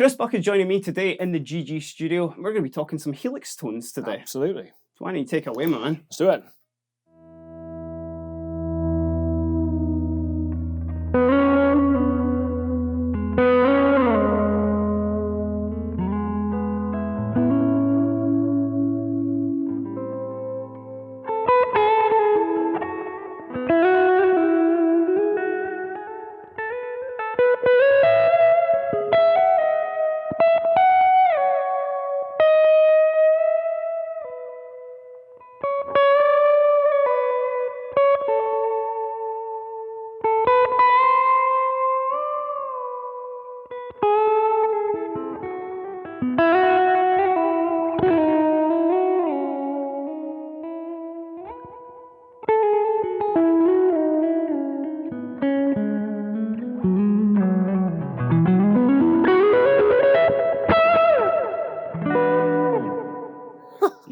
Chris Buck is joining me today in the GG studio. We're going to be talking some Helix tones today. Absolutely. So why don't you take it away, my man? Let's do it.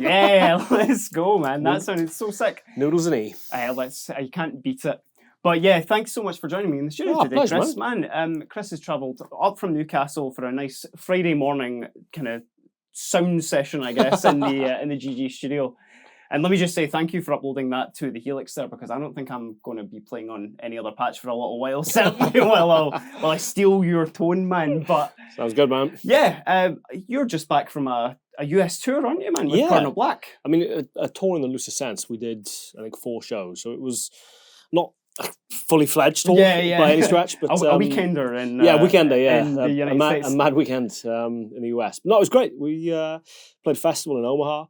Yeah, let's go, man. That sounded so sick. Noodles and E. You can't beat it. But yeah, thanks so much for joining me in the studio today, pleasure, Chris. Man, Chris has travelled up from Newcastle for a nice Friday morning kind of sound session, I guess, in the GG studio. And let me just say thank you for uploading that to the Helix there, because I don't think I'm going to be playing on any other patch for a little while, certainly while I steal your tone, man. But sounds good, man. Yeah, you're just back from a US tour, aren't you, man, with Yeah. Cardinal Black? I mean, a tour in the loosest sense. We did, I think, 4 shows, so it was not a fully fledged tour by any stretch. But a weekender in in the United States. A mad weekend in the US. But no, it was great. We played a festival in Omaha,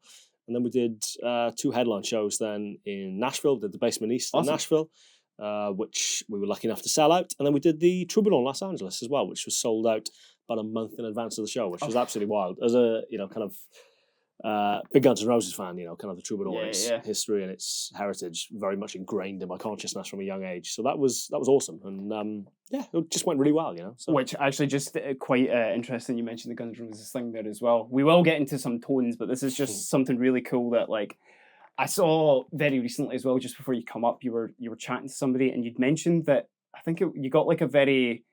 and then we did 2 headline shows then in Nashville. We did the Basement East in Nashville, which we were lucky enough to sell out. And then we did the Troubadour in Los Angeles as well, which was sold out about a month in advance of the show, which was absolutely wild. As a, kind of big Guns N' Roses fan, kind of the Troubadour, its history and its heritage very much ingrained in my consciousness from a young age. So that was awesome. And it just went really well, So. Which actually just quite interesting. You mentioned the Guns N' Roses thing there as well. We will get into some tones, but this is just something really cool that I saw very recently as well. Just before you come up, you were chatting to somebody and you'd mentioned that I think you got a very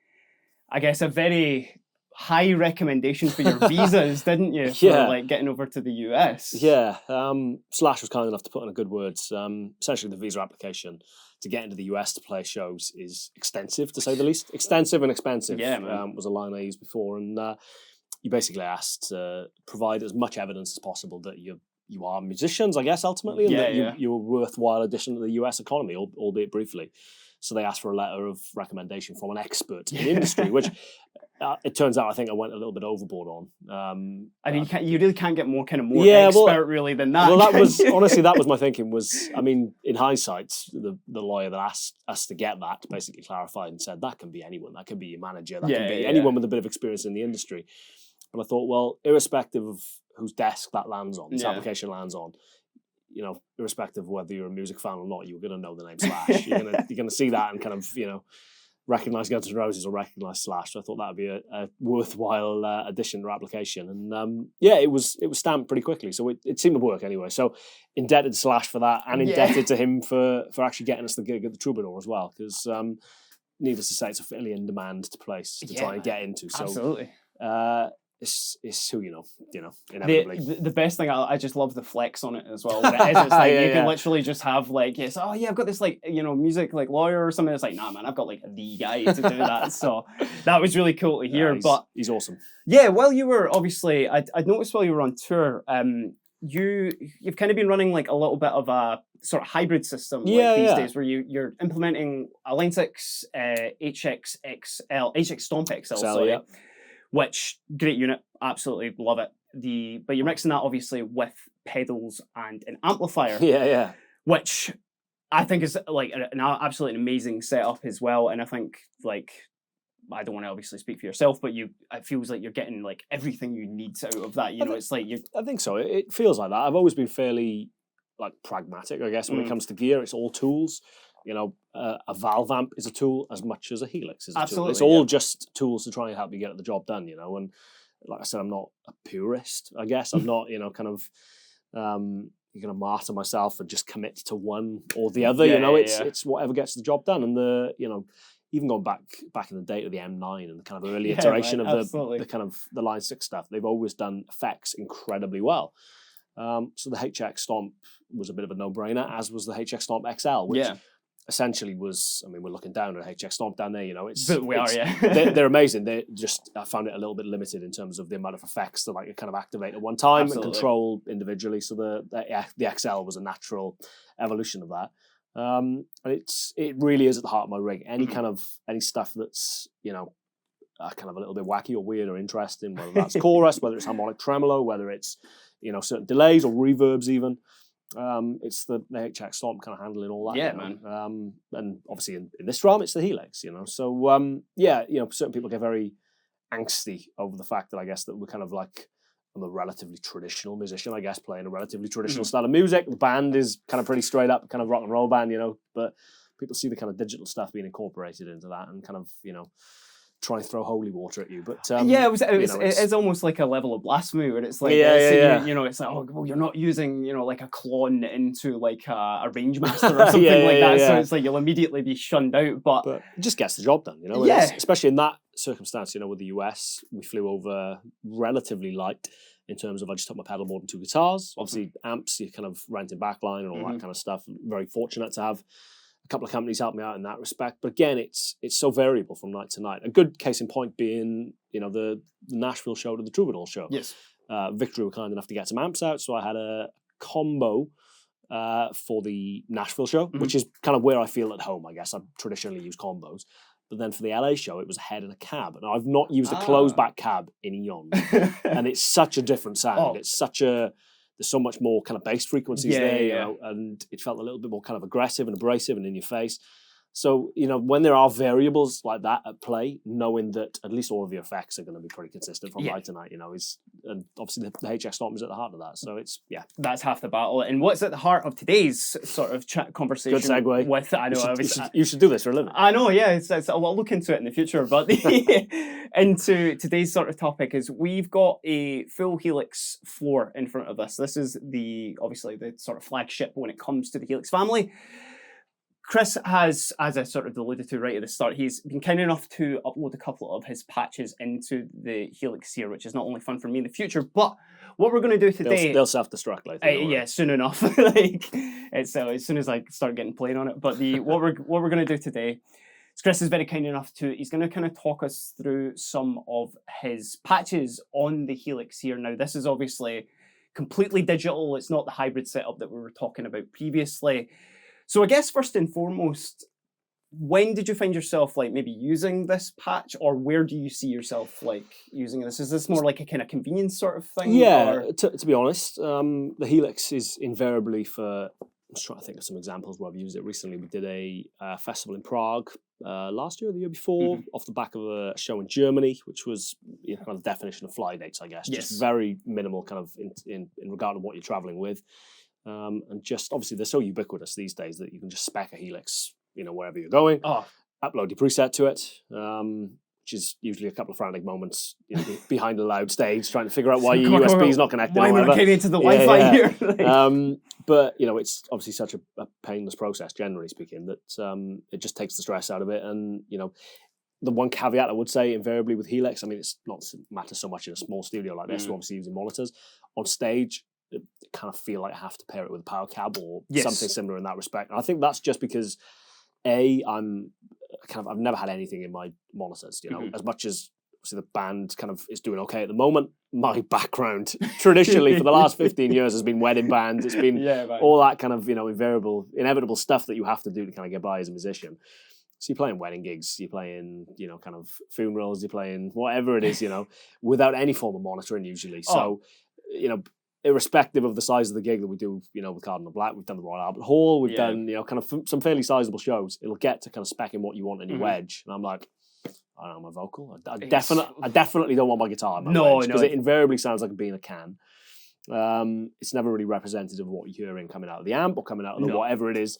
high recommendation for your visas, didn't you? For getting over to the US. Yeah. Slash was kind enough to put in a good word. Essentially, the visa application to get into the US to play shows is extensive, to say the least. Extensive and expensive. Yeah, man. Was a line I used before, and you basically asked to provide as much evidence as possible that you are musicians, I guess, ultimately, and that you're a worthwhile addition to the US economy, albeit briefly. So they asked for a letter of recommendation from an expert in the industry, which it turns out I think I went a little bit overboard on. I mean, you really can't get more expert really than that. Well, that was honestly that was my thinking. I mean, in hindsight, the lawyer that asked us to get that basically clarified and said that can be anyone, that can be your manager, that can be anyone with a bit of experience in the industry. And I thought, well, irrespective of whose desk that lands on, this application lands on, irrespective of whether you're a music fan or not, you're going to know the name Slash. You're going to see that and kind of, recognize Guns N' Roses or recognize Slash. So I thought that would be a worthwhile addition to our application. And it was stamped pretty quickly. So it seemed to work anyway. So indebted to Slash for that, and indebted to him for actually getting us the gig at the Troubadour as well. Because needless to say, it's a fairly in-demand place to try and get into. So absolutely. It's who inevitably. The best thing, I just love the flex on it as well. It's you can literally just have I've got this music lawyer or something. It's like, nah, man, I've got the guy to do that. So that was really cool to hear. But he's awesome. Yeah, while you were obviously, I noticed while you were on tour, you've kind of been running a little bit of a sort of hybrid system these days, where you're implementing a Line 6 HX Stomp XL, sorry. Which, great unit, absolutely love it. But you're mixing that obviously with pedals and an amplifier. Yeah. Which I think is an absolutely amazing setup as well. And I think I don't want to obviously speak for yourself, but it feels like you're getting everything you need out of that. I think so. It feels like that. I've always been fairly pragmatic, I guess, when it comes to gear. It's all tools. A valve amp is a tool as much as a Helix is a tool. It's all just tools to try and help you get the job done, And like I said, I'm not a purist, I guess. I'm not, kind of going to martyr myself and just commit to one or the other. It's whatever gets the job done. And even going back in the day to the M9 and the kind of early iteration of the kind of the Line 6 stuff, they've always done effects incredibly well. So the HX Stomp was a bit of a no-brainer, as was the HX Stomp XL, which essentially was, I mean, we're looking down at HX Stomp down there, you know, they're amazing. I found it a little bit limited in terms of the amount of effects that like kind of activate at one time and control individually. So the XL was a natural evolution of that. And it really is at the heart of my rig. Any stuff that's, you know, kind of a little bit wacky or weird or interesting, whether that's chorus, whether it's harmonic tremolo, whether it's, you know, certain delays or reverbs even. It's the HX Stomp kind of handling all that. Yeah, man. And obviously in this drum, it's the Helix, you know. So, you know, certain people get very angsty over the fact that I guess that we're kind of like, I'm a relatively traditional musician, I guess, playing a relatively traditional style of music. The band is kind of pretty straight up, kind of rock and roll band, you know, but people see the kind of digital stuff being incorporated into that and kind of, you know, try and throw holy water at you. But it's almost like a level of blasphemy where it's like, you know, it's like, oh, well, you're not using, you know, like a clone into like a range master or something like that. So it's like you'll immediately be shunned out. But it just gets the job done, you know. Especially in that circumstance, you know, with the US, we flew over relatively light in terms of I just took my pedal board and 2 guitars. Obviously, amps, you kind of rented backline and all that kind of stuff. Very fortunate to have a couple of companies help me out in that respect. But again, it's so variable from night to night. A good case in point being, you know, the Nashville show to the Troubadour show. Yes. Victory were kind enough to get some amps out, so I had a combo for the Nashville show, which is kind of where I feel at home, I guess. I traditionally use combos. But then for the LA show, it was a head and a cab. And I've not used a closed back cab in eons. And it's such a different sound. It's there's so much more kind of bass frequencies there, you know, and it felt a little bit more kind of aggressive and abrasive and in your face. So, you know, when there are variables like that at play, knowing that at least all of your effects are going to be pretty consistent from night to night, you know, and obviously the HX Stomp is at the heart of that. So it's, that's half the battle. And what's at the heart of today's sort of chat conversation? Good segue. With, I know, you should do this for a living. I know, yeah. I'll look into it in the future. But into today's sort of topic is we've got a full Helix floor in front of us. This is obviously the sort of flagship when it comes to the Helix family. Chris has, as I sort of alluded to right at the start, he's been kind enough to upload a couple of his patches into the Helix here, which is not only fun for me in the future, but what we're going to do today... They'll self-destruct later. Soon enough. Like, it's as soon as I start getting playing on it. But what we're going to do today is Chris is very kind enough he's going to kind of talk us through some of his patches on the Helix here. Now, this is obviously completely digital. It's not the hybrid setup that we were talking about previously. So I guess first and foremost, when did you find yourself like maybe using this patch, or where do you see yourself like using this? Is this more like a kind of convenience sort of thing? Yeah, to be honest, the Helix is invariably for, I'm just trying to think of some examples where I've used it recently. We did a festival in Prague last year or the year before, off the back of a show in Germany, which was kind of the definition of fly dates, I guess. Just very minimal kind of in regard to what you're traveling with. And just obviously they're so ubiquitous these days that you can just spec a Helix, you know, wherever you're going, upload your preset to it, which is usually a couple of frantic moments, you know, behind a loud stage, trying to figure out why your USB is not connected. Why am I not getting into the Wi-Fi here? But you know, it's obviously such a painless process, generally speaking, that it just takes the stress out of it. And you know, the one caveat I would say invariably with Helix, I mean, it's not matters so much in a small studio like this, obviously using monitors. On stage, I kind of feel like I have to pair it with a power cab or something similar in that respect. And I think that's just because I've never had anything in my monitors, you know, as much as obviously the band kind of is doing okay at the moment. My background traditionally for the last 15 years has been wedding bands. It's been all that kind of, you know, inevitable stuff that you have to do to kind of get by as a musician. So you're playing wedding gigs, you're playing, you know, kind of funerals, you're playing whatever it is, you know, without any form of monitoring usually. So, you know, irrespective of the size of the gig that we do, you know, with Cardinal Black, we've done the Royal Albert Hall, we've done, you know, kind of some fairly sizable shows. It'll get to kind of spec in what you want in your wedge. And I'm like, I don't know, my vocal. I definitely don't want my guitar in my wedge, because it invariably sounds like being a can. It's never really representative of what you're hearing coming out of the amp or coming out of the whatever it is.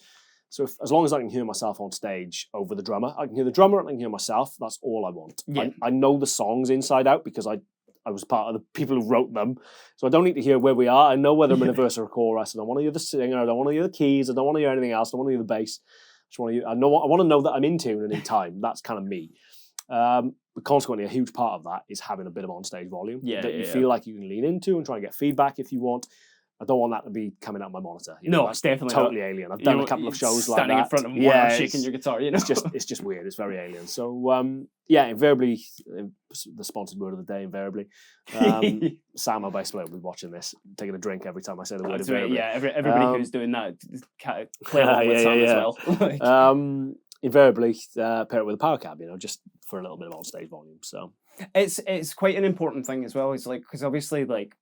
So as long as I can hear myself on stage over the drummer, I can hear the drummer and I can hear myself, that's all I want. I know the songs inside out because I was part of the people who wrote them. So I don't need to hear where we are. I know whether I'm in a verse or a chorus. I don't want to hear the singer. I don't want to hear the keys. I don't want to hear anything else. I don't want to hear the bass. I want to know that I'm in tune and in time. That's kind of me. But consequently, a huge part of that is having a bit of on-stage volume that you feel like you can lean into and try and get feedback if you want. I don't want that to be coming out my monitor. No, it's definitely totally alien. I've done a couple of shows like that. Standing in front of one, shaking your guitar, It's just weird. It's very alien. So, invariably, the sponsored word of the day, invariably. Sam, my bass player, will be watching this, taking a drink every time I say the word invariably. Yeah, everybody who's doing that, play along with Sam as well. Invariably, pair it with a power cab, just for a little bit of on-stage volume. So it's quite an important thing as well. It's like, because obviously, like,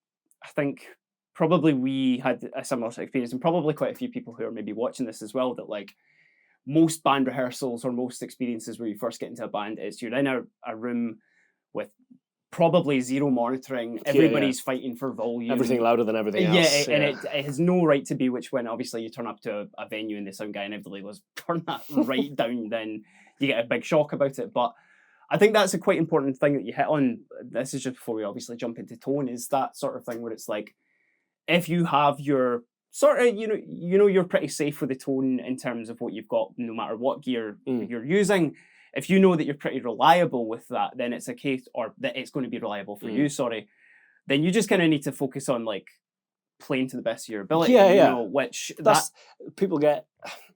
I think probably we had a similar experience, and probably quite a few people who are maybe watching this as well, that like most band rehearsals or most experiences where you first get into a band is you're in a room with probably zero monitoring. Everybody's fighting for volume. Everything louder than everything else. And it has no right to be, which when obviously you turn up to a venue and the sound guy inevitably goes, turn that right down, then you get a big shock about it. But I think that's a quite important thing that you hit on. This is just before we obviously jump into tone, is that sort of thing where it's like, if you have your sort of, you're pretty safe with the tone in terms of what you've got, no matter what gear you're using. If you know that you're pretty reliable with that, then it's a case, or that it's going to be reliable for you, then you just kind of need to focus on like playing to the best of your ability. Which people get.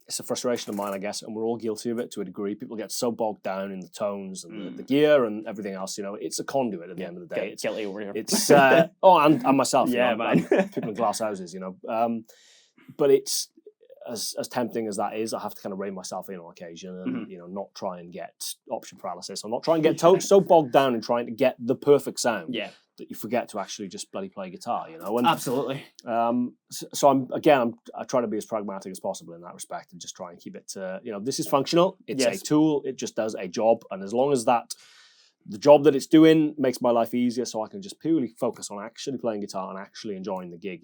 It's a frustration of mine, I guess, and we're all guilty of it to a degree. People get so bogged down in the tones and the gear and everything else. It's a conduit at the end of the day. It's guilty over here. It's and myself. Yeah, man. People in glass houses, but it's as tempting as that is. I have to kind of rein myself in on occasion and not try and get option paralysis. I'm not trying to get so bogged down in trying to get the perfect sound. Yeah. That you forget to actually just bloody play guitar, And, absolutely. So I try to be as pragmatic as possible in that respect and just try and keep it to, this is functional. It's a tool. It just does a job. And as long as the job that it's doing makes my life easier, so I can just purely focus on actually playing guitar and actually enjoying the gig,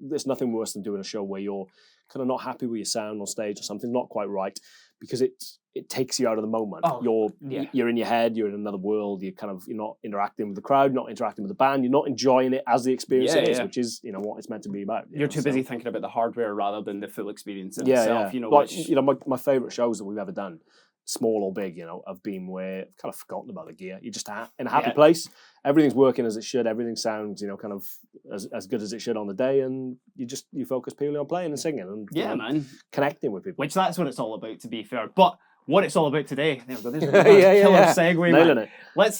there's nothing worse than doing a show where you're kind of not happy with your sound on stage or something not quite right, because it takes you out of the moment. You're in your head, you're in another world, you're not interacting with the crowd, not interacting with the band, you're not enjoying it as the experience is, which is what it's meant to be about. You're too busy thinking about the hardware rather than the full experience itself. My favourite shows that we've ever done, small or big, have been where I've kind of forgotten about the gear. You're just in a happy place. Everything's working as it should. Everything sounds, kind of as good as it should on the day, and you focus purely on playing and singing and connecting with people. Which that's what it's all about, to be fair. But what it's all about today, there we go. There's a killer segue. Nailing it. Let's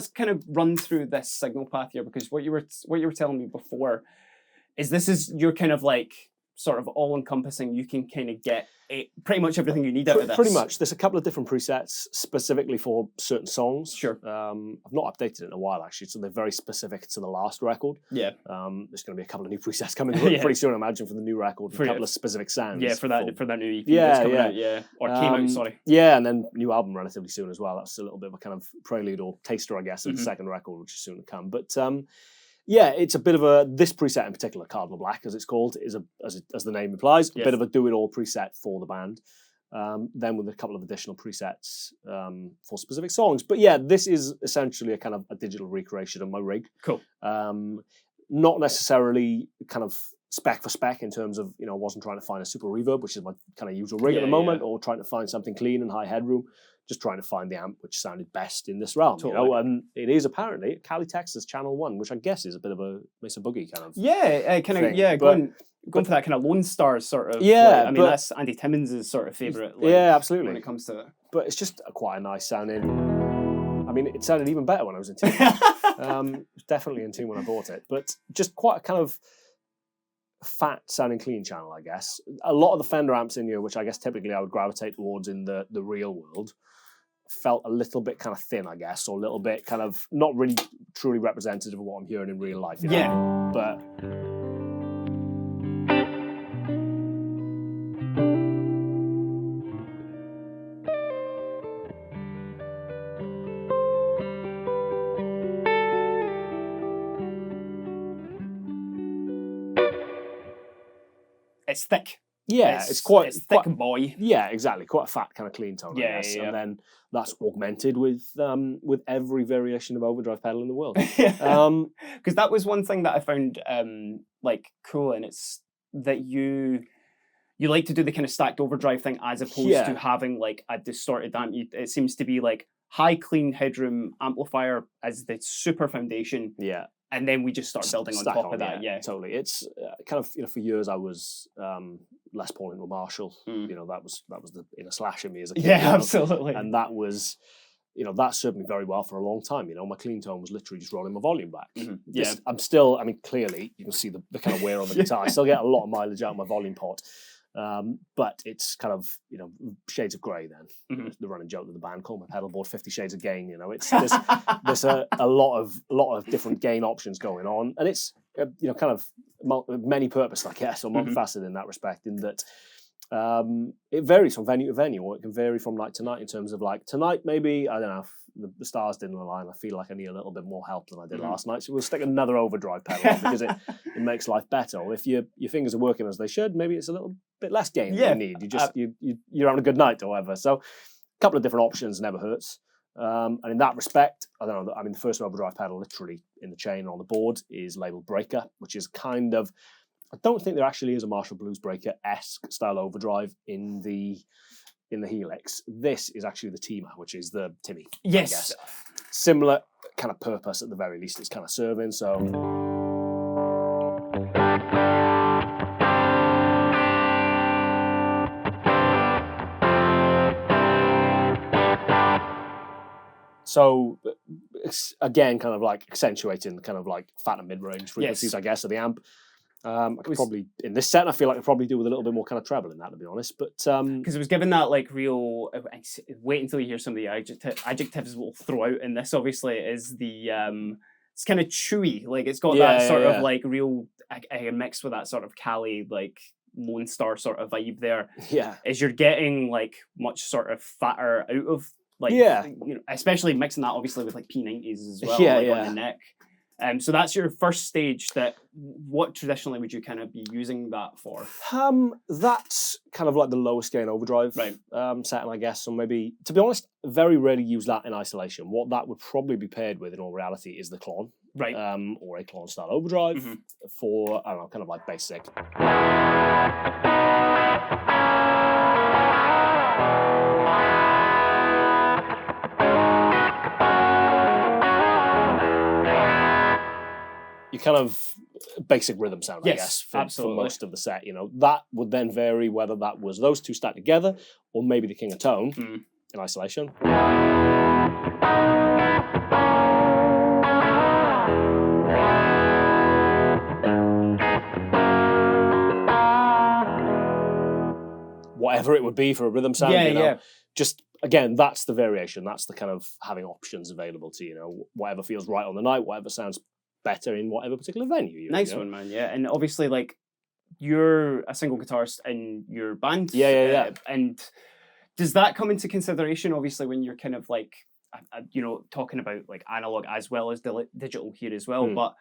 kind of run through this signal path here, because what you were telling me before is this is your kind of like sort of all-encompassing. You can kind of get pretty much everything you need out of this. Pretty much. There's a couple of different presets specifically for certain songs. Sure. I've not updated it in a while, actually, so they're very specific to the last record. Yeah. There's going to be a couple of new presets coming pretty soon, I imagine, for the new record. A couple of specific sounds. Yeah, for that new EP that's coming out, or came out, sorry. Yeah, and then new album relatively soon as well. That's a little bit of a kind of prelude or taster, I guess, of the second record, which is soon to come. But it's a bit of this preset in particular, Cardinal Black, as it's called, is as the name implies, a bit of a do-it-all preset for the band. Then with a couple of additional presets for specific songs. But this is essentially a kind of a digital recreation of my rig. Cool. Not necessarily kind of spec for spec in terms of, I wasn't trying to find a super reverb, which is my kind of usual rig at the moment, or trying to find something clean and high headroom. Just trying to find the amp which sounded best in this realm, and it is apparently Cali, Texas, Channel 1, which I guess is a bit of a Mesa Boogie kind of going for that kind of Lone Star sort of. That's Andy Timmons' sort of favourite. Absolutely. When it comes to it, but it's just quite a nice sounding. I mean, it sounded even better when I was in tune. Definitely in tune when I bought it, but just quite a kind of fat sounding clean channel, I guess. A lot of the Fender amps in here, which I guess typically I would gravitate towards in the real world, felt a little bit kind of thin, I guess, or a little bit kind of not really truly representative of what I'm hearing in real life. But it's thick. Yeah, it's quite thick boy. Yeah, exactly. Quite a fat kind of clean tone, I guess. And then that's augmented with every variation of overdrive pedal in the world. Because that was one thing that I found like cool, and it's that you you like to do the kind of stacked overdrive thing as opposed to having like a distorted amp. It seems to be like high clean headroom amplifier as the super foundation. Yeah. And then we just start building on top of that. Yeah, totally. It's kind of, for years I was Les Paul into a Marshall. That was the inner slash in me as a kid. Yeah, absolutely. And that was, that served me very well for a long time. My clean tone was literally just rolling my volume back. Yeah. I'm still, clearly you can see the kind of wear on the guitar. I still get a lot of mileage out of my volume pot. But it's kind of, shades of grey then. The running joke with the band, call my pedal board 50 Shades of Gain. It's there's a lot of different gain options going on, and it's kind of many purpose, I guess, or multifaceted in that respect. In that it varies from venue to venue, or it can vary from night to night. In terms of like tonight, maybe I don't know. The stars didn't align. I feel like I need a little bit more help than I did last night. So we'll stick another overdrive pedal on because it makes life better. Or if your fingers are working as they should, maybe it's a little bit less gain than you need. You're having a good night or whatever. So a couple of different options never hurts. And in that respect, I don't know. The first overdrive pedal, literally in the chain on the board, is labeled Breaker, which is kind of. I don't think there actually is a Marshall Blues Breaker-esque style overdrive in the Helix. This is actually the Teema, which is the Timmy. Yes. I guess. Similar kind of purpose at the very least it's kind of serving. So it's again kind of like accentuating kind of like fat and mid-range frequencies, I guess, of the amp. I could probably in this set. I feel like I probably do with a little bit more kind of treble in that, to be honest. But because it was given that like real. Wait until you hear some of the adjectives we'll throw out in this. Obviously, is the it's kind of chewy. Like it's got that sort of like real mixed with that sort of Cali like Lone Star sort of vibe there. Yeah, is you're getting like much sort of fatter out of like especially mixing that obviously with like P90s as well. On the neck. So that's your first stage. What traditionally would you kind of be using that for? That's kind of like the lowest gain overdrive setting, I guess. So maybe, to be honest, very rarely use that in isolation. What that would probably be paired with in all reality is the Klon. Right. Or a Klon style overdrive for, I don't know, kind of like basic. You kind of basic rhythm sound, I guess, for most of the set. That would then vary whether that was those two stacked together or maybe the King of Tone in isolation. Whatever it would be for a rhythm sound, just again, that's the variation. That's the kind of having options available to whatever feels right on the night, whatever sounds better in whatever particular venue. Nice one, man. Yeah, and obviously, like you're a single guitarist in your band. And does that come into consideration? Obviously, when you're kind of like, talking about like analog as well as digital here as well, but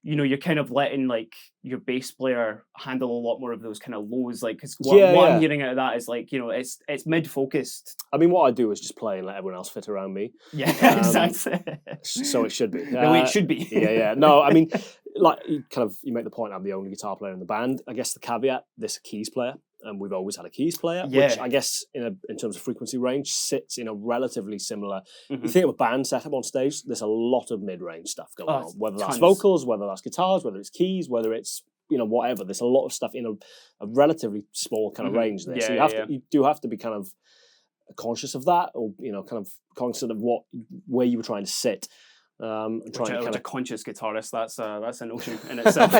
you're kind of letting like your bass player handle a lot more of those kind of lows, like because what I'm hearing out of that is like it's mid focused. I mean, what I do is just play and let everyone else fit around me. Yeah, exactly. So it should be. The way it should be. No, I mean, like you make the point. I'm the only guitar player in the band. I guess the caveat: this keys player. And we've always had a keys player, which I guess in terms of frequency range sits in a relatively similar. You think of a band setup on stage, there's a lot of mid-range stuff going on, whether that's vocals, whether that's guitars, whether it's keys, whether it's whatever. There's a lot of stuff in a relatively small kind of range there. So you do have to be kind of conscious of that, or kind of cognizant of where you were trying to sit. A conscious guitarist, that's a notion in itself.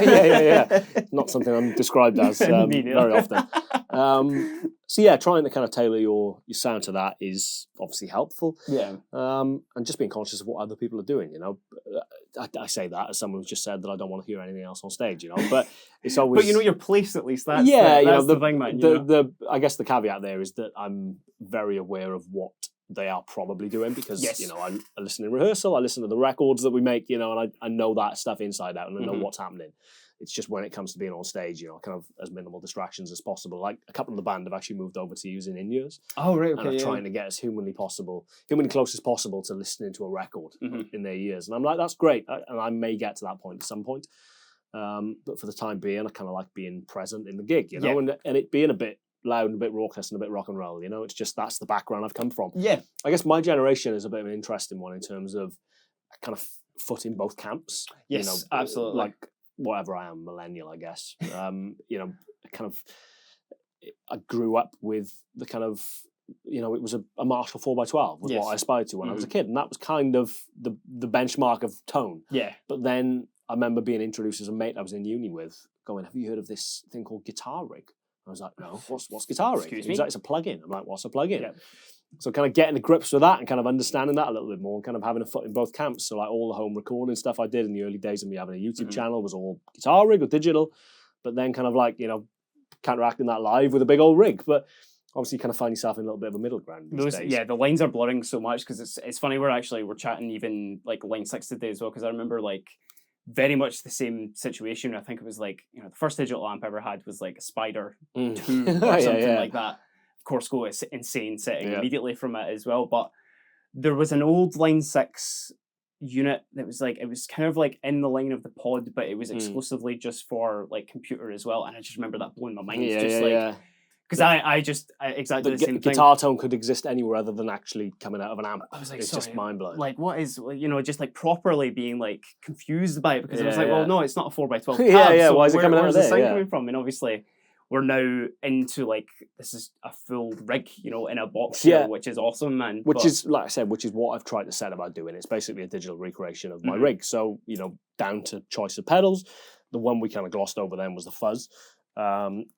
Not something I'm described as very often. Trying to kind of tailor your sound to that is obviously helpful. And just being conscious of what other people are doing. I say that as someone who's just said that I don't want to hear anything else on stage. But it's always. But your place at least. That's the thing, man. I guess the caveat there is that I'm very aware of what they are probably doing because I listen in rehearsal, I listen to the records that we make, and I know that stuff inside out and I know what's happening. It's just when it comes to being on stage, kind of as minimal distractions as possible. Like a couple of the band have actually moved over to using in-ears. Oh, right, okay. And are trying to get as humanly close as possible to listening to a record in their ears. And I'm like, that's great. And I may get to that point at some point. But for the time being, I kind of like being present in the gig, you know, and it being a bit loud and a bit raucous and a bit rock and roll, you know. It's just that's the background I've come from. Yeah. I guess my generation is a bit of an interesting one in terms of kind of foot in both camps. Yes, you know, absolutely. Like whatever I am, millennial, I guess. You know, kind of. I grew up with the kind of, you know, it was a Marshall 4x12 was what I aspired to when I was a kid, and that was kind of the benchmark of tone. Yeah. But then I remember being introduced as a mate I was in uni with, going, "Have you heard of this thing called Guitar Rig?" I was like, "No, what's Guitar Rig?" Excuse He was me? like, "It's a plugin." I'm like, "What's a plugin?" Yeah. So kind of getting to grips with that and kind of understanding that a little bit more and kind of having a foot in both camps. So like all the home recording stuff I did in the early days of me having a YouTube channel was all Guitar Rig or digital, but then kind of like, you know, counteracting that live with a big old rig. But obviously you kind of find yourself in a little bit of a middle ground these days. Yeah, the lines are blurring so much because it's funny, we're chatting even like Line 6 today as well, because I remember like very much the same situation. I think it was like, you know, the first digital amp I ever had was like a Spider 2 or something like that. Of course, go insane setting immediately from it as well. But there was an old Line 6 unit that was like, it was kind of like in the line of the pod, but it was exclusively just for like computer as well. And I just remember that blowing my mind. Because I exactly the same thing. Guitar tone could exist anywhere other than actually coming out of an amp. I was like, it's just mind blowing. Like, what is, you know, just like properly being like confused by it, because it was like, well, no, it's not a 4x12 tab. So why is it coming out of there? Where's the sound coming from? And obviously, we're now into like, this is a full rig, you know, in a box, here, which is awesome, man. Which is, like I said, which is what I've tried to set about doing. It's basically a digital recreation of my rig. So, you know, down to choice of pedals. The one we kind of glossed over then was the fuzz.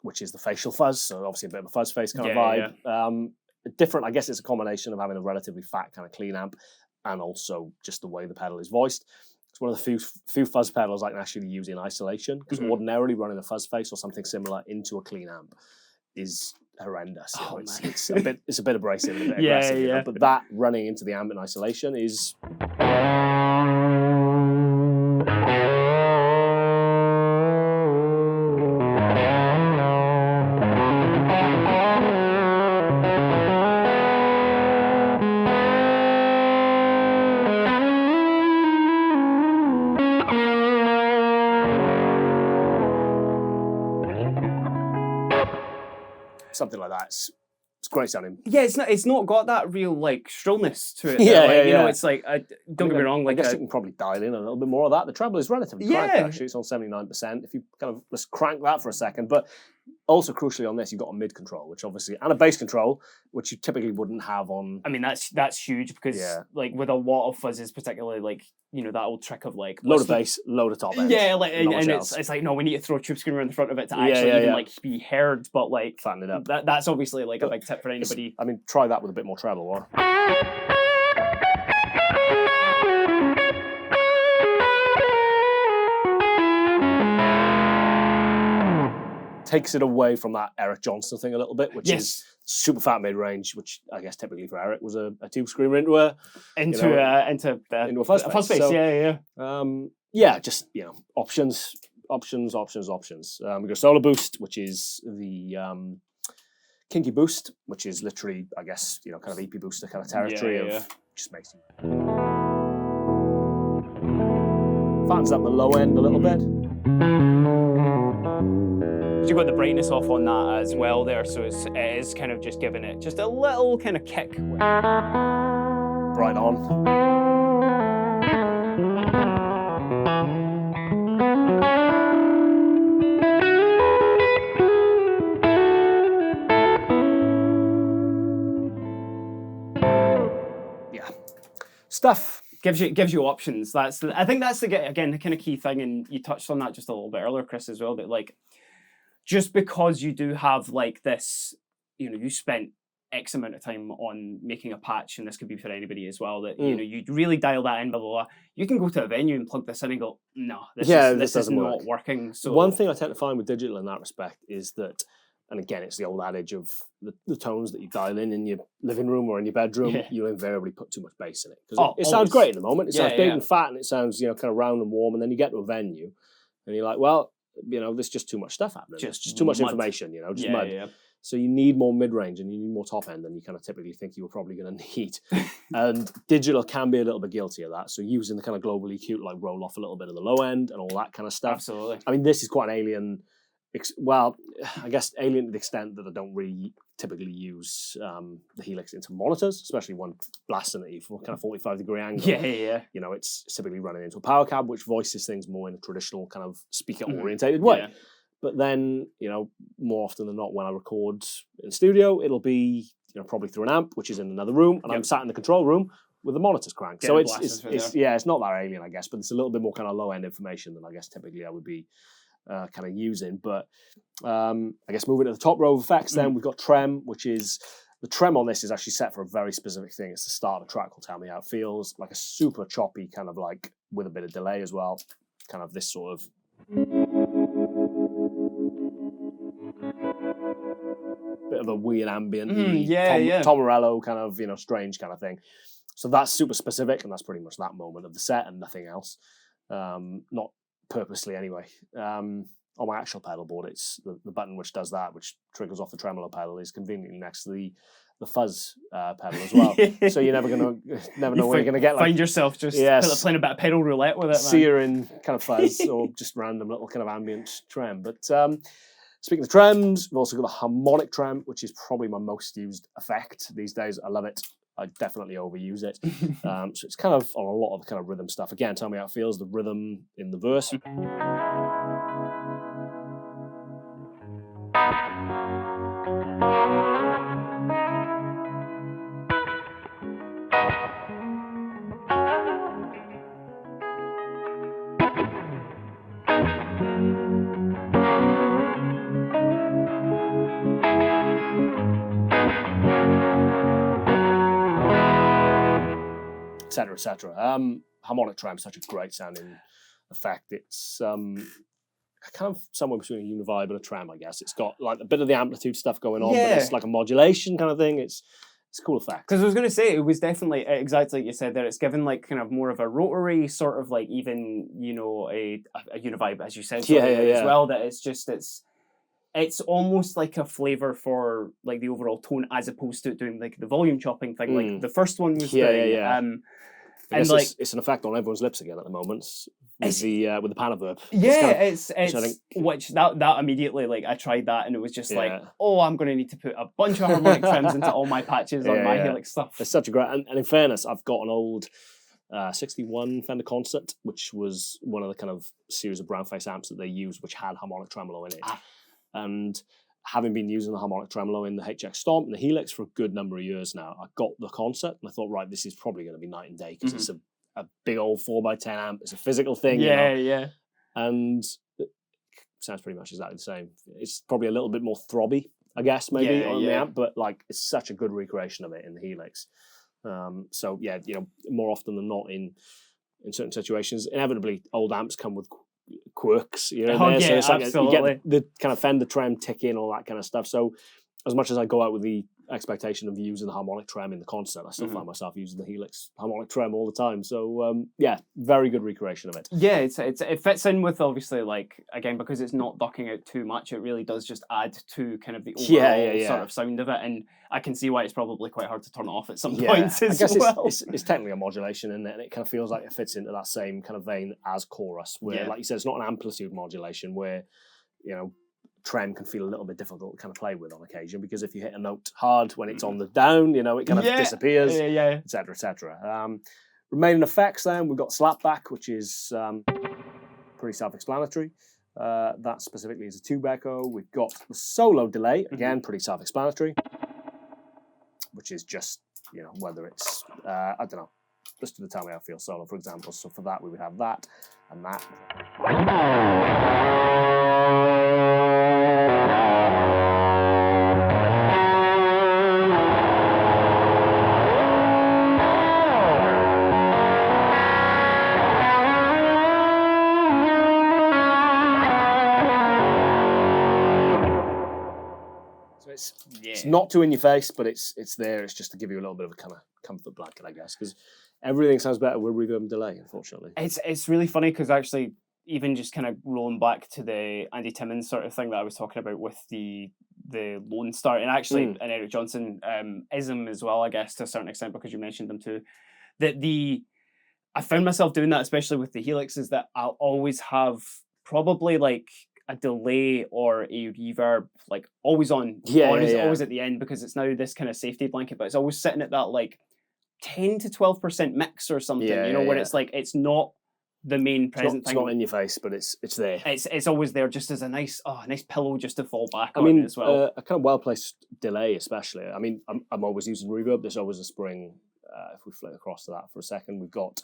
Which is the facial fuzz, so obviously a bit of a fuzz face kind of vibe. Different, I guess it's a combination of having a relatively fat kind of clean amp and also just the way the pedal is voiced. It's one of the few fuzz pedals I can actually use in isolation, because ordinarily running a fuzz face or something similar into a clean amp is horrendous. You know, it's a bit abrasive and a bit aggressive. You know? But that running into the amp in isolation is. Something like that. It's great sounding. Yeah, it's not got that real like shrillness to it. You know, it's like don't get me wrong. Like I guess you can probably dial in a little bit more of that. The treble is relatively cranked, actually. It's on 79%. If you kind of let's crank that for a second, but also crucially on this, you've got a mid control, which obviously, and a bass control, which you typically wouldn't have on. I mean, that's huge, because like with a lot of fuzzes, particularly like, you know, that old trick of like load of bass, load of top end. Yeah, like and it's like, no, we need to throw a tube screamer in the front of it to actually even like be heard, but like fatten it up. That's obviously like a big tip for anybody. I mean, try that with a bit more treble, or. Takes it away from that Eric Johnson thing a little bit, which is super fat mid range, which I guess typically for Eric was a tube screamer into a fuzz face. Just, you know, options. We go Solar Boost, which is the Kinky Boost, which is literally, I guess, you know, kind of EP booster kind of territory of just makes you fattens up the low end a little bit. You've got the brightness off on that as well there, so it is kind of just giving it just a little kind of kick. Right on. Yeah. Stuff. Gives you options. I think that's the kind of key thing, and you touched on that just a little bit earlier, Chris, as well. That like, just because you do have like this, you know, you spent X amount of time on making a patch, and this could be for anybody as well, that you know, you really dial that in, blah blah blah. You can go to a venue and plug this in and go, no, this is not working. So one thing I tend to find with digital in that respect is that, and again, it's the old adage of the tones that you dial in your living room or in your bedroom, you'll invariably put too much bass in it. Because it sounds great in the moment. It sounds big and fat, and it sounds, you know, kind of round and warm. And then you get to a venue, and you're like, well, you know, there's just too much stuff happening. Just too much information, you know, just mud. So you need more mid-range and you need more top-end than you kind of typically think you were probably going to need. And digital can be a little bit guilty of that. So using the kind of global EQ to like roll off a little bit of the low end and all that kind of stuff. Absolutely. I mean, this is quite an alien, well, I guess alien to the extent that I don't really typically use the Helix into monitors, especially one blasting at you from a kind of 45-degree angle. Yeah. You know, it's typically running into a power cab, which voices things more in a traditional kind of speaker-orientated way. Yeah. But then, you know, more often than not, when I record in studio, it'll be, you know, probably through an amp, which is in another room, and I'm sat in the control room with the monitors cranked. So it's not that alien, I guess, but it's a little bit more kind of low-end information than I guess typically I would be kind of using. But I guess moving to the top row of effects, then we've got trem, which is the trem on this is actually set for a very specific thing. It's the start of a track will tell me how it feels, like a super choppy kind of like with a bit of delay as well, kind of this sort of. Bit of a weird ambient, Tom Morello kind of, you know, strange kind of thing. So that's super specific, and that's pretty much that moment of the set and nothing else. Not purposely anyway. On my actual pedal board, it's the button which does that, which triggers off the tremolo pedal, is conveniently next to the fuzz pedal as well. So you're never know where you're gonna get. Find yourself just playing a bit of pedal roulette with it. Searing kind of fuzz or just random little kind of ambient trem. But speaking of trems, we've also got the harmonic trem, which is probably my most used effect these days. I love it. I definitely overuse it. So it's kind of on a lot of kind of rhythm stuff. Again, tell me how it feels, the rhythm in the verse. Etc. etc. Harmonic trem, such a great sounding effect. It's kind of somewhere between a univibe and a trem, I guess. It's got like a bit of the amplitude stuff going on, but it's like a modulation kind of thing. It's a cool effect. Because I was going to say, it was definitely exactly like you said there. It's given like kind of more of a rotary sort of like even, you know, a univibe, as you said, as well. That it's almost like a flavor for like the overall tone, as opposed to doing like the volume chopping thing. Like the first one was and like it's an effect on everyone's lips again at the moment with the panaverb. Which that immediately, like I tried that and it was just like, oh, I'm going to need to put a bunch of harmonic trems into all my patches on my Helix stuff. It's such a great, and in fairness, I've got an old 61 Fender Concert, which was one of the kind of series of brown face amps that they used, which had harmonic tremolo in it. And having been using the harmonic tremolo in the HX Stomp and the Helix for a good number of years now, I got the Concert and I thought, right, this is probably going to be night and day because it's a big old 4x10 amp. It's a physical thing. And it sounds pretty much exactly the same. It's probably a little bit more throbby, I guess, maybe on the amp, but like it's such a good recreation of it in the Helix. So yeah, you know, more often than not in certain situations, inevitably old amps come with quirks, you know. So it's like you get the kind of Fender trem tick in, all that kind of stuff. So as much as I go out with the expectation of using the harmonic trem in the Concert, I still find myself using the Helix harmonic trem all the time. So very good recreation of it. Yeah, it fits in with, obviously, like, again, because it's not ducking out too much, it really does just add to kind of the overall sort of sound of it. And I can see why it's probably quite hard to turn off at some points as well. It's technically a modulation, isn't it? And it kind of feels like it fits into that same kind of vein as chorus, where, like you said, it's not an amplitude modulation where, you know, trem can feel a little bit difficult to kind of play with on occasion, because if you hit a note hard when it's on the down, you know, it kind of disappears, etc., etc. Remaining effects, then we've got slapback, which is pretty self-explanatory. That specifically is a tube echo. We've got the solo delay, again, pretty self-explanatory, which is just, you know, whether it's I don't know, just to tell me how I feel solo, for example. So for that, we would have that and that. It's not too in your face, but it's there. It's just to give you a little bit of a kind of comfort blanket, I guess, because everything sounds better with reverb and delay, unfortunately. It's really funny because actually, even just kind of rolling back to the Andy Timmons sort of thing that I was talking about with the the Lone Star, and actually an Eric Johnson ism as well, I guess, to a certain extent, because you mentioned them too. I found myself doing that, especially with the Helix, is that I'll always have probably like a delay or a reverb like always on, always at the end, because it's now this kind of safety blanket, but it's always sitting at that like 10 to 12% mix or something, where it's like it's not the main present thing. It's not in your face, but it's there. It's always there, just as a nice pillow just to fall back on as well. A kind of well-placed delay, especially. I mean, I'm always using reverb. There's always a spring. If we flick across to that for a second, we've got.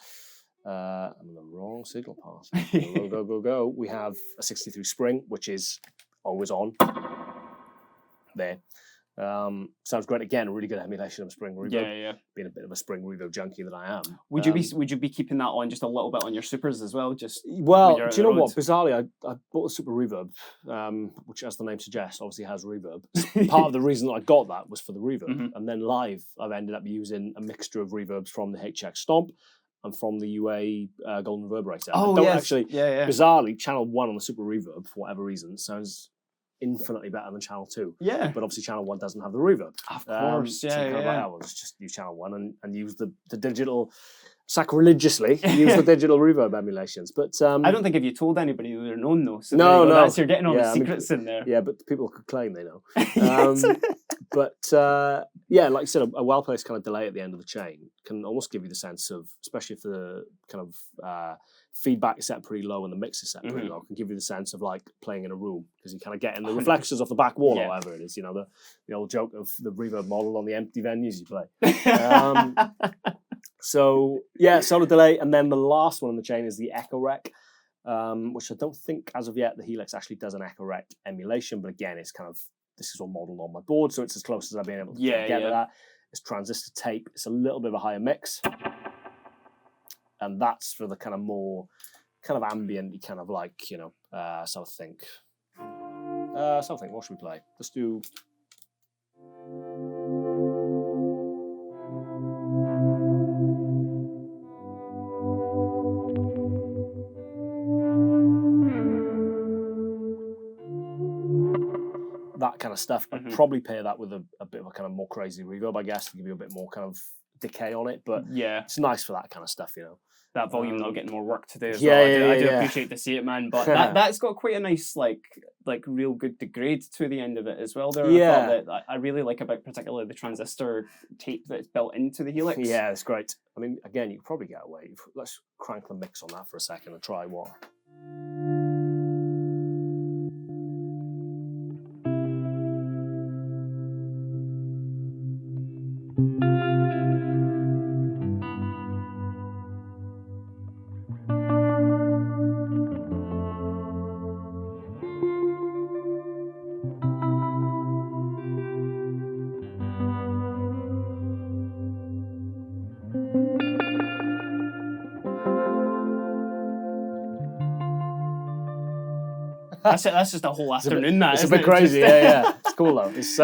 I'm on the wrong signal path. Go. We have a 63 spring, which is always on. There. Sounds great. Again, a really good emulation of spring reverb. Yeah. Being a bit of a spring reverb junkie that I am. Would you be keeping that on just a little bit on your supers as well? Do you know what? Bizarrely, I bought a super reverb, which, as the name suggests, obviously has reverb. Part of the reason that I got that was for the reverb, and then live, I've ended up using a mixture of reverbs from the HX Stomp and from the UA Golden Reverberator. Bizarrely, channel 1 on the super reverb, for whatever reason, sounds infinitely better than channel 2. Yeah. But obviously channel 1 doesn't have the reverb. Of course, Let's just use channel 1 and use the digital, sacrilegiously, use the digital reverb emulations. But I don't think if you told anybody you were known though. So no. You're getting all the secrets in there. Yeah, but people could claim they know. But like you said, a well-placed kind of delay at the end of the chain can almost give you the sense of, especially if the kind of feedback is set pretty low and the mix is set pretty low, can give you the sense of like playing in a room, because you kind of get in the reflections off the back wall or whatever it is. The old joke of the reverb model on the empty venues you play. So solid delay, and then the last one in the chain is the Echo Rec, which I don't think as of yet the Helix actually does an Echo Rec emulation, but again, it's kind of, this is all modelled on my board, so it's as close as I've been able to get to that. It's transistor tape. It's a little bit of a higher mix, and that's for the kind of more kind of ambient, kind of like so I think something. What should we play? Let's do. That kind of stuff. I'd probably pair that with a bit of a kind of more crazy reverb, I guess, to give you a bit more kind of decay on it. But it's nice for that kind of stuff, That volume not getting more work to do as well. I do appreciate to see it, man. But that's got quite a nice like real good degrade to the end of it as well. There, that I really like about particularly the transistor tape that's built into the Helix. Yeah, it's great. I mean, again, you could probably get away. Let's crank the mix on that for a second and try what. That's just a whole afternoon. It's a bit crazy. It's cool though. It's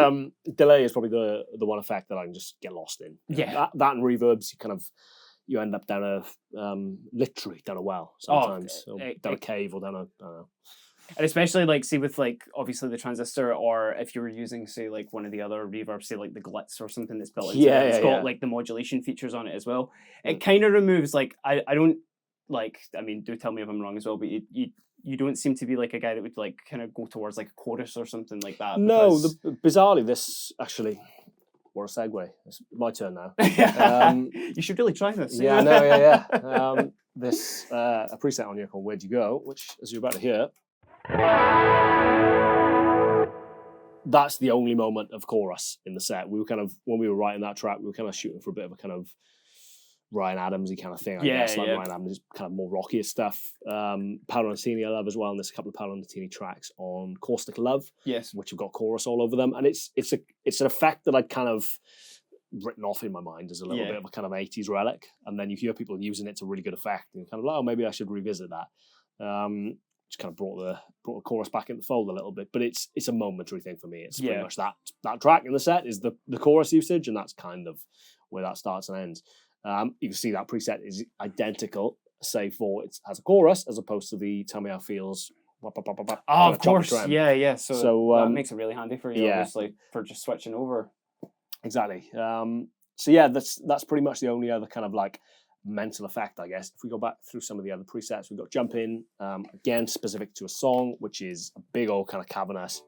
delay is probably the one effect that I can just get lost in. That and reverbs, you end up down literally down a well sometimes, or down a cave or down a, I don't know. And especially with obviously the transistor, or if you were using say like one of the other reverbs, say like the Glitz or something that's built into it, it's got like the modulation features on it as well. It kind of removes I don't I mean, do tell me if I'm wrong as well, but you don't seem to be like a guy that would kind of go towards like a chorus or something like that. No, bizarrely this actually. What a segue. It's my turn now. You should really try this. Yeah, I know, This a preset on here called Where'd You Go, which, as you're about to hear, that's the only moment of chorus in the set. We were kind of, when we were writing that track, we were kind of shooting for a bit of a kind of Ryan Adamsy kind of thing, I guess. Ryan Adams is kind of more rockier stuff. Paolo Nutini I love as well, and there's a couple of Paolo Nutini tracks on Caustic Love, which have got chorus all over them, and it's an effect that I'd kind of written off in my mind as a little bit of a kind of 80s relic, and then you hear people using it to really good effect, and you're kind of like, oh, maybe I should revisit that. Just kind of brought the chorus back in the fold a little bit, but it's a momentary thing for me. It's pretty much that track in the set is the chorus usage, and that's kind of where that starts and ends. You can see that preset is identical, save for it has a chorus as opposed to the Tell Me How It Feels of course, yeah. So that makes it really handy for you, obviously, for just switching over. Exactly. So yeah, that's pretty much the only other kind of like mental effect, I guess. If we go back through some of the other presets, we've got Jump In, again specific to a song, which is a big old kind of cavernous.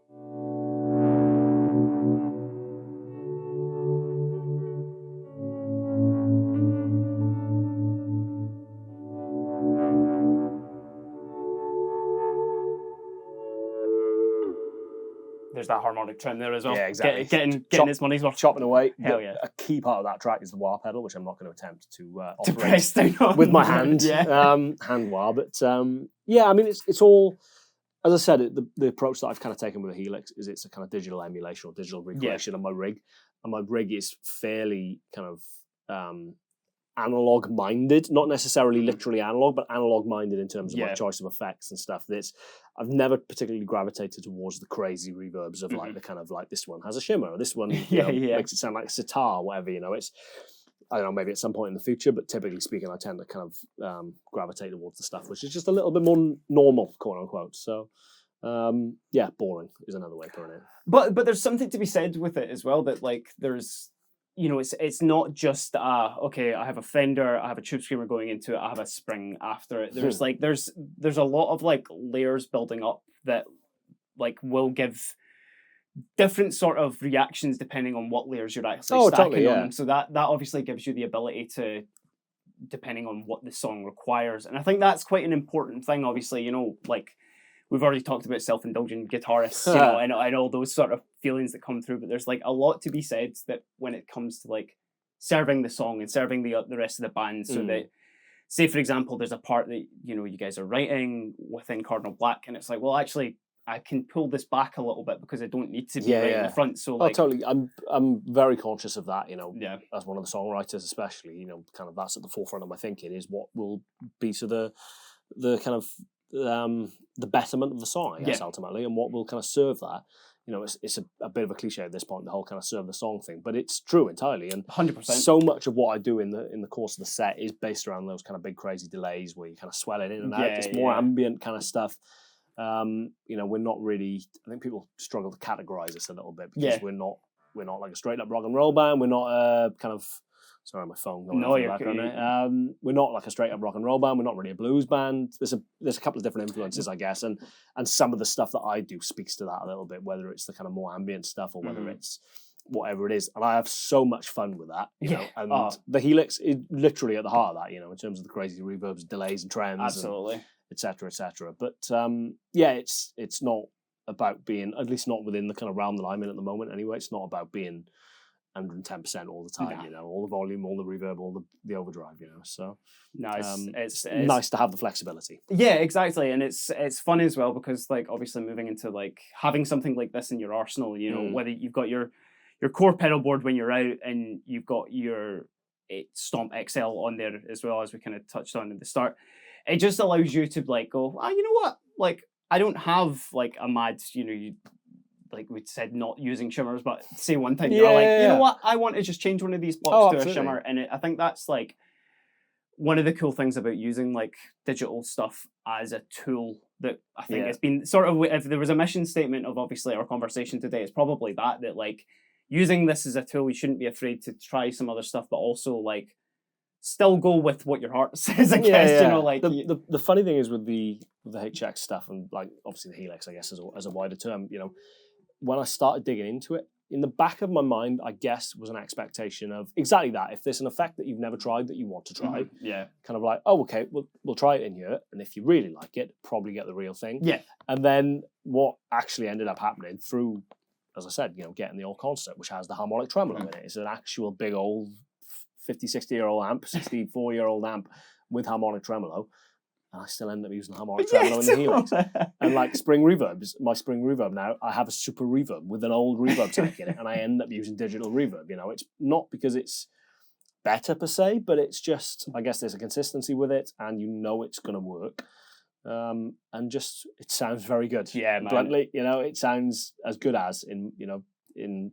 There's that harmonic trend there as well. Yeah, exactly. Getting its money's worth. Chopping away. Hell yeah. A key part of that track is the wah pedal, which I'm not going to attempt to operate with my hand. Hand wah. But yeah, I mean, it's all, as I said, the approach that I've kind of taken with the Helix is it's a kind of digital emulation or digital recreation of my rig. And my rig is fairly kind of analog minded, not necessarily literally analog, but analog minded in terms of my choice of effects and stuff. I've never particularly gravitated towards the crazy reverbs of like the kind of like this one has a shimmer, or this one makes it sound like a sitar, or whatever. It's, I don't know, maybe at some point in the future, but typically speaking, I tend to kind of gravitate towards the stuff which is just a little bit more normal, quote unquote. So yeah, boring is another way of putting it. But there's something to be said with it as well, that like there's, it's not just okay, I have a Fender, I have a Tube Screamer going into it, I have a Spring after it. There's like there's a lot of like layers building up that like will give different sort of reactions depending on what layers you're actually stacking on them. So that obviously gives you the ability to, depending on what the song requires. And I think that's quite an important thing, obviously, like we've already talked about self-indulgent guitarists, and all those sort of feelings that come through, but there's like a lot to be said that when it comes to like serving the song and serving the rest of the band, so that, say for example, there's a part that you guys are writing within Cardinal Black, and it's like, well, actually, I can pull this back a little bit because I don't need to be right in the front. So like, totally, I'm very conscious of that. As one of the songwriters, especially, kind of that's at the forefront of my thinking is what will be to the kind of the betterment of the song, I guess, ultimately, and what will kind of serve that. It's a bit of a cliche at this point, the whole kind of serve the song thing, but it's true entirely. And 100%. So much of what I do in the course of the set is based around those kind of big crazy delays where you kind of swell it in and out. It's more ambient kind of stuff. We're not really. I think people struggle to categorize us a little bit because we're not like a straight up rock and roll band. We're not a kind of. Sorry, my phone going off in the background. We're not like a straight up rock and roll band. We're not really a blues band. There's a couple of different influences, I guess, and some of the stuff that I do speaks to that a little bit. Whether it's the kind of more ambient stuff or whether it's whatever it is, and I have so much fun with that. And the Helix is literally at the heart of that. In terms of the crazy reverbs, delays, and trends, absolutely, etc., etc. But it's not about being, at least not within the kind of realm that I'm in at the moment. Anyway, it's not about being 110% all the time, all the volume, all the reverb, all the overdrive, So no, it's nice to have the flexibility. Yeah, exactly, and it's fun as well because like obviously moving into like having something like this in your arsenal, whether you've got your core pedal board when you're out and you've got your Stomp XL on there as well, as we kind of touched on at the start, it just allows you to like go, you know what, like I don't have like a mad, like we said, not using shimmers, but say one time you're like, you know what, I want to just change one of these blocks to a shimmer. And I think that's like one of the cool things about using like digital stuff as a tool that I think it's been sort of, if there was a mission statement of obviously our conversation today, it's probably that like using this as a tool, you shouldn't be afraid to try some other stuff, but also like still go with what your heart says, I guess, like the funny thing is with the HX stuff and like obviously the Helix, I guess, as a wider term, when I started digging into it, in the back of my mind, I guess, was an expectation of exactly that. If there's an effect that you've never tried that you want to try, kind of like, oh, okay, we'll try it in here. And if you really like it, probably get the real thing. Yeah. And then what actually ended up happening through, as I said, getting the old concert, which has the harmonic tremolo in it. It's an actual big old 50, 60-year-old amp, 64-year-old amp with harmonic tremolo. And I still end up using harmonic tremolo in the Helix. And like my spring reverb now, I have a super reverb with an old reverb tank in it, and I end up using digital reverb. It's not because it's better per se, but it's just, I guess there's a consistency with it, and it's going to work. And just, it sounds very good. Yeah, man. Bluntly, it sounds as good as in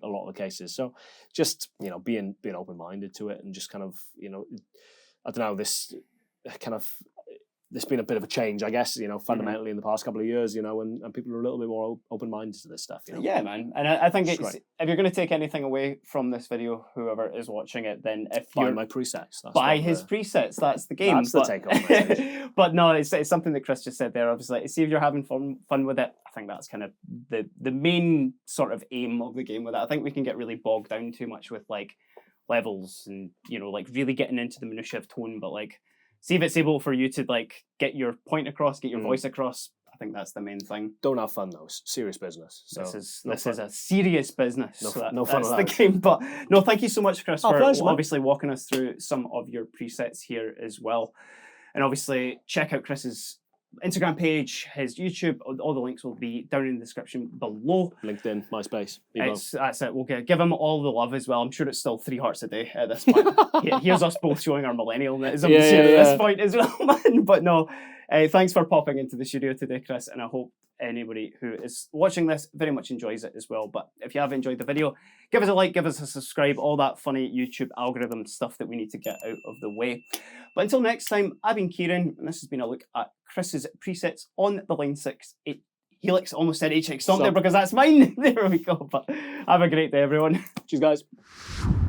a lot of the cases. So just, being open-minded to it and just kind of, I don't know, this kind of there's been a bit of a change, I guess, fundamentally in the past couple of years, and people are a little bit more open-minded to this stuff. Yeah, man. And I think if you're going to take anything away from this video, whoever is watching it, then buy my presets. Buy his presets. That's the game. That's the take-home message. But no, it's something that Chris just said there. Obviously, see if you're having fun with it. I think that's kind of the main sort of aim of the game with it. I think we can get really bogged down too much with like levels and like really getting into the minutiae of tone, but like see if it's able for you to like get your point across, get your voice across. I think that's the main thing. Don't have fun though. Serious business. So this is a serious business. No fun. That's the game. But no, thank you so much, Chris, for pleasure, obviously walking us through some of your presets here as well. And obviously check out Chris's Instagram page, his YouTube. All the links will be down in the description below. LinkedIn, MySpace. That's it. We'll give him all the love as well. I'm sure it's still 3 hearts a day at this point. Here's us both showing our millennialism at this point as well, man. But no, thanks for popping into the studio today, Chris, and I hope anybody who is watching this very much enjoys it as well. But if you have enjoyed the video, give us a like, give us a subscribe, all that funny YouTube algorithm stuff that we need to get out of the way. But until next time, I've been Kieran, and this has been a look at Chris's presets on the Line 6 Helix. Almost said HX Stomp there because that's mine. There we go. But have a great day, everyone. Cheers, guys.